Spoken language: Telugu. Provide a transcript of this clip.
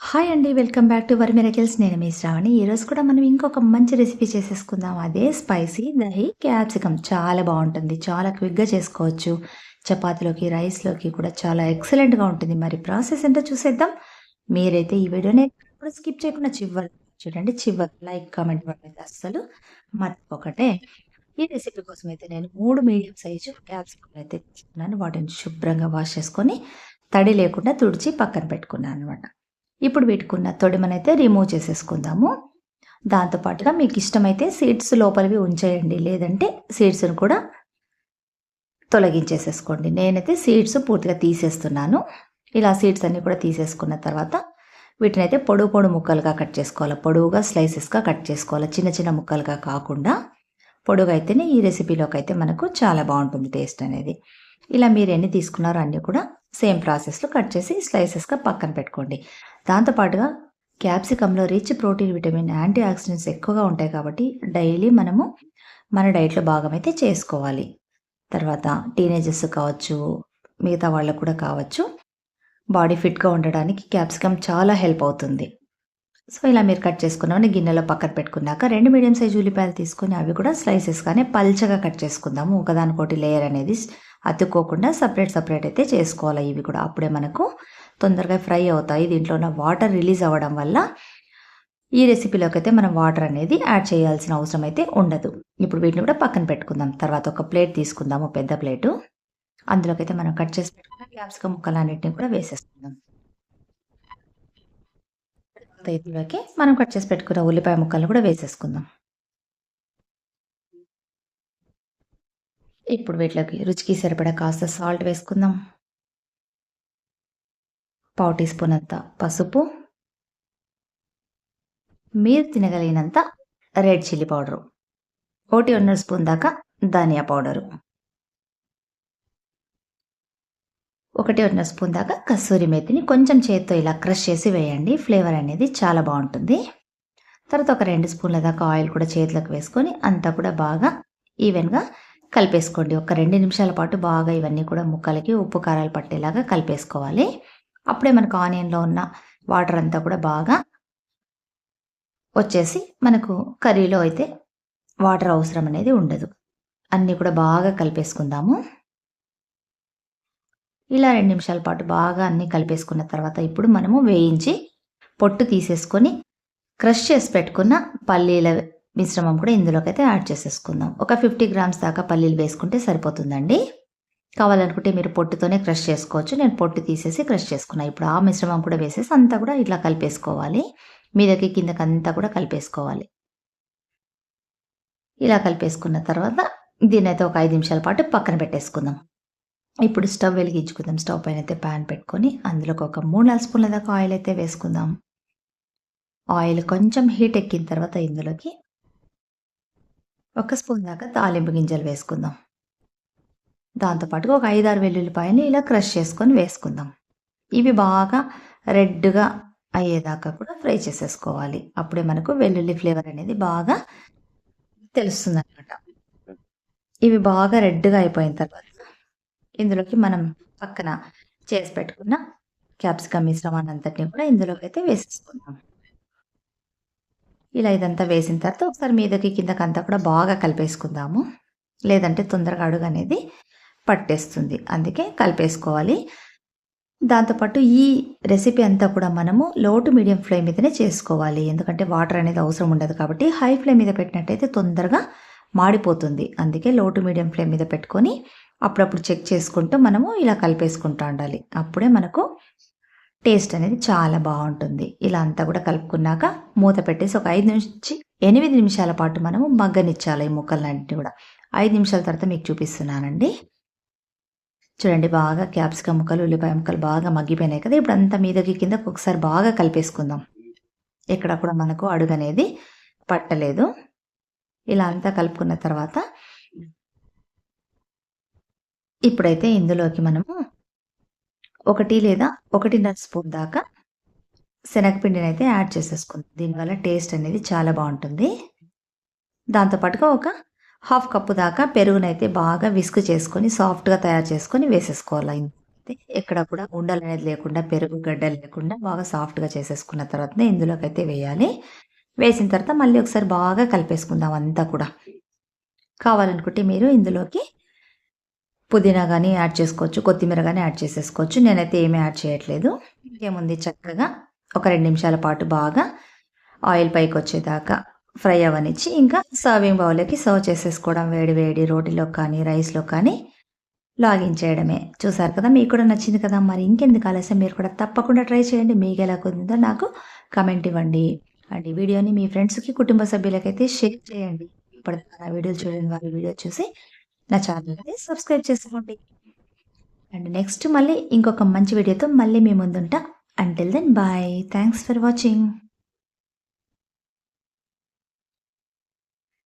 హాయ్ అండి. Welcome back to worry miracles. నేను మీ శ్రావణి. ఈరోజు కూడా మనం ఇంకొక మంచి రెసిపీ చేసేసుకుందాం. అదే స్పైసీ దహి క్యాప్సికమ్. చాలా బావుంటుంది. చాలా క్విక్‌గా చేసుకోవచ్చు. చపాతీలోకి, రైస్‌లోకి కూడా చాలా ఎక్సలెంట్‌గా ఉంటుంది. మరి ప్రాసెస్ ఏంటో చూసేద్దాం. మీరైతే ఈ వీడియోని ఎక్కడ స్కిప్ చేయకుండా చివరి చూడండి. చివరి లైక్, కామెంట్ ఇవ్వడం అయితే అస్సలు మర్చిపోకండి. ఈ రెసిపీ కోసం అయితే నేను 3 మీడియం సైజు క్యాప్సికమ్ అయితే తీసుకున్నాను. వాటిని శుభ్రంగా వాష్ చేసుకొని, తడి లేకుండా తుడిచి పక్కన పెట్టుకున్నాననమాట. ఇప్పుడు వీటికున్న తొడిమనైతే రిమూవ్ చేసేసుకుందాము. దాంతో పాటుగా మీకిష్టమైతే సీడ్స్ లోపలివి ఉంచేయండి. లేదంటే సీడ్స్‌ని కూడా తొలగించేసేసుకోండి. నేనైతే సీడ్స్ పూర్తిగా తీసేస్తున్నాను. ఇలా సీడ్స్ అన్నీ కూడా తీసేసుకున్న తర్వాత వీటినైతే పొడుగు పొడుగు ముక్కలుగా కట్ చేసుకోవాలి. పొడవుగా స్లైసెస్‌గా కట్ చేసుకోవాలి. చిన్న చిన్న ముక్కలుగా కాకుండా పొడుగా అయితేనే ఈ రెసిపీలోకైతే మనకు చాలా బావుంటుంది టేస్ట్ అనేది. ఇలా మీరు ఎన్ని తీసుకున్నారో అన్నీ కూడా సేమ్ ప్రాసెస్‌లో కట్ చేసి స్లైసెస్‌గా పక్కన పెట్టుకోండి. దాంతో పాటుగా క్యాప్సికమ్‌లో rich protein, vitamin, anti oxidants ఎక్కువగా ఉంటాయి కాబట్టి డైలీ మనము మన డైట్‌లో భాగమైతే చేసుకోవాలి. తర్వాత టీనేజర్స్ కావచ్చు, మిగతా వాళ్ళకి కూడా కావచ్చు. బాడీ ఫిట్‌గా ఉండడానికి క్యాప్సికమ్ చాలా హెల్ప్ అవుతుంది. సో, ఇలా మీరు కట్ చేసుకున్నవన్నీ గిన్నెలో పక్కన పెట్టుకున్నాక 2 మీడియం సైజ్ ఉల్లిపాయలు తీసుకొని అవి కూడా స్లైసెస్‌గానే పల్చగా కట్ చేసుకుందాము. ఒకదానికొకటి లేయర్ అనేది అతుక్కోకుండా సెపరేట్ అయితే చేసుకోవాలి ఇవి కూడా. అప్పుడే మనకు తొందరగా ఫ్రై అవుతాయి. దీంట్లో ఉన్న వాటర్ రిలీజ్ అవ్వడం వల్ల ఈ రెసిపీలోకైతే మనం వాటర్ అనేది యాడ్ చేయాల్సిన అవసరం అయితే ఉండదు. ఇప్పుడు వీటిని కూడా పక్కన పెట్టుకుందాం. తర్వాత ఒక ప్లేట్ తీసుకుందాము, పెద్ద ప్లేటు. అందులోకైతే మనం కట్ చేసి పెట్టుకున్న క్యాప్సికమ్ ముక్కలన్నిటిని కూడా వేసేసుకుందాం. ఇందులోకి మనం కట్ చేసి పెట్టుకున్న ఉల్లిపాయ ముక్కలను కూడా వేసేసుకుందాం. ఇప్పుడు వీటిలోకి రుచికి సరిపడా కాస్త సాల్ట్ వేసుకుందాం. పావు టీ స్పూన్ అంత పసుపు, మీరు తినగలిగినంత రెడ్ చిల్లీ పౌడరు, 1 స్పూన్ దాకా ధనియా పౌడరు, 1 స్పూన్ దాకా కస్తూరి మేతిని కొంచెం చేత్తో ఇలా క్రష్ చేసి వేయండి. ఫ్లేవర్ అనేది చాలా బావుంటుంది. తర్వాత ఒక 2 స్పూన్ల దాకా ఆయిల్ కూడా చేతిలోకి వేసుకొని అంతా కూడా బాగా ఈవెన్‌గా కలిపేసుకోండి. ఒక 2 నిమిషాల పాటు బాగా ఇవన్నీ కూడా ముక్కలకి ఉప్పు, కారాలు పట్టేలాగా కలిపేసుకోవాలి. అప్పుడే మనకు ఆనియన్‌లో ఉన్న వాటర్ అంతా కూడా బాగా వచ్చేసి మనకు కర్రీలో అయితే వాటర్ అవసరం అనేది ఉండదు. అన్నీ కూడా బాగా కలిపేసుకుందాము. ఇలా 2 నిమిషాల పాటు బాగా అన్నీ కలిపేసుకున్న తర్వాత ఇప్పుడు మనము వేయించి పొట్టు తీసేసుకొని క్రష్ చేసి పెట్టుకున్న పల్లీల మిశ్రమం కూడా ఇందులోకైతే యాడ్ చేసేసుకుందాం. ఒక 50 గ్రామ్స్ దాకా పల్లీలు వేసుకుంటే సరిపోతుందండి. కావాలనుకుంటే మీరు పొట్టుతోనే క్రష్ చేసుకోవచ్చు. నేను పొట్టు తీసేసి క్రష్ చేసుకున్నా. ఇప్పుడు ఆ మిశ్రమం కూడా వేసేసి అంతా కూడా ఇట్లా కలిపేసుకోవాలి. మీదకి కిందకంతా కూడా కలిపేసుకోవాలి. ఇలా కలిపేసుకున్న తర్వాత దీన్నైతే ఒక 5 నిమిషాల పాటు పక్కన పెట్టేసుకుందాం. ఇప్పుడు స్టవ్ వెలిగించుకుందాం. స్టవ్ పైన అయితే ప్యాన్ పెట్టుకొని అందులోకి ఒక 3, 4 స్పూన్ల దాకా ఆయిల్ అయితే వేసుకుందాం. ఆయిల్ కొంచెం హీట్ ఎక్కిన తర్వాత ఇందులోకి 1 స్పూన్ దాకా తాలింపు గింజలు వేసుకుందాం. దాంతో పాటుగా ఒక 5, 6 వెల్లుల్లిపాయని ఇలా క్రష్ చేసుకొని వేసుకుందాం. ఇవి బాగా రెడ్‌గా అయ్యేదాకా కూడా ఫ్రై చేసేసుకోవాలి. అప్పుడే మనకు వెల్లుల్లి ఫ్లేవర్ అనేది బాగా తెలుస్తుందనమాట. ఇవి బాగా రెడ్‌గా అయిపోయిన తర్వాత ఇందులోకి మనం పక్కన చేసి పెట్టుకున్న క్యాప్సికమ్ మిశ్రమాన్నంతటిని కూడా ఇందులోకైతే వేసేసుకుందాం. ఇలా ఇదంతా వేసిన తర్వాత ఒకసారి మీదకి కిందకంతా కూడా బాగా కలిపేసుకుందాము. లేదంటే తొందరగా అడుగనేది పట్టేస్తుంది. అందుకే కలిపేసుకోవాలి. దాంతో పాటు ఈ రెసిపీ అంతా కూడా మనము లో టు మీడియం ఫ్లేమ్ మీదనే చేసుకోవాలి. ఎందుకంటే వాటర్ అనేది అవసరం ఉండదు కాబట్టి హై ఫ్లేమ్ మీద పెట్టినట్టయితే తొందరగా మాడిపోతుంది. అందుకే లో టు మీడియం ఫ్లేమ్ మీద పెట్టుకొని అప్పుడప్పుడు చెక్ చేసుకుంటూ మనము ఇలా కలిపేసుకుంటూ ఉండాలి. అప్పుడే మనకు టేస్ట్ అనేది చాలా బావుంటుంది. ఇలా అంతా కూడా కలుపుకున్నాక మూత పెట్టేసి ఒక 5-8 నిమిషాల పాటు మనము మగ్గనిచ్చాలి ఈ ముక్కలన్నిటిని కూడా. 5 నిమిషాల తర్వాత మీకు చూపిస్తున్నానండి. చూడండి బాగా క్యాప్సికమ్ ముక్కలు, ఉల్లిపాయ ముక్కలు బాగా మగ్గిపోయినాయి కదా! ఇప్పుడు అంతా మీదకి కిందకి ఒకసారి బాగా కలిపేసుకుందాం. ఎక్కడ కూడా మనకు అడుగనేది పట్టలేదు. ఇలా అంతా కలుపుకున్న తర్వాత ఇప్పుడైతే ఇందులోకి మనము 1 లేదా 1.5 స్పూన్ దాకా శనగపిండినైతే యాడ్ చేసేసుకుందాం. దీనివల్ల టేస్ట్ అనేది చాలా బావుంటుంది. దాంతో పాటుగా ఒక హాఫ్ కప్పు దాకా పెరుగునైతే బాగా విస్క్ చేసుకొని సాఫ్ట్‌గా తయారు చేసుకొని వేసేసుకోవాలి. ఎక్కడ కూడా ఉండలనేది లేకుండా, పెరుగు గడ్డలు లేకుండా బాగా సాఫ్ట్‌గా చేసేసుకున్న తర్వాతనే ఇందులోకైతే వేయాలి. వేసిన తర్వాత మళ్ళీ ఒకసారి బాగా కలిపేసుకుందాం అంతా కూడా. కావాలనుకుంటే మీరు ఇందులోకి పుదీనా గాని యాడ్ చేసుకోవచ్చు. కొత్తిమీర గాని యాడ్ చేసేసుకోవచ్చు. నేనైతే ఏమి యాడ్ చేయట్లేదు. ఇంకేముంది చక్కగా ఒక 2 నిమిషాల పాటు బాగా ఆయిల్ పైకొచ్చేదాకా ఫ్రై అవ్వనిచ్చి, ఇంకా సర్వింగ్ బౌల్‌లోకి సర్వ్ చేసేసుకోవడం. వేడి వేడి రోటిలోకి కానీ, రైస్‌లో కానీ లాగించేయడమే. చూసారు కదా! మీకు కూడా నచ్చింది కదా! మరి ఇంకెందుకు ఆలస్యం, మీరు కూడా తప్పకుండా ట్రై చేయండి. మీకెలా కుదిరిందో నాకు కామెంట్ ఇవ్వండి. అండ్ ఈ వీడియోని మీ ఫ్రెండ్స్‌కి, కుటుంబ సభ్యులకైతే షేర్ చేయండి. ఇప్పటిదాకా నా వీడియోలు చూడని వాళ్ళు వీడియో చూసి నా ఛానల్‌ని సబ్స్క్రైబ్ చేసుకోండి. అండ్ నెక్స్ట్ మళ్ళీ ఇంకొక మంచి వీడియోతో మళ్ళీ మీ ముందుంటా. Until then bye. Thanks for watching.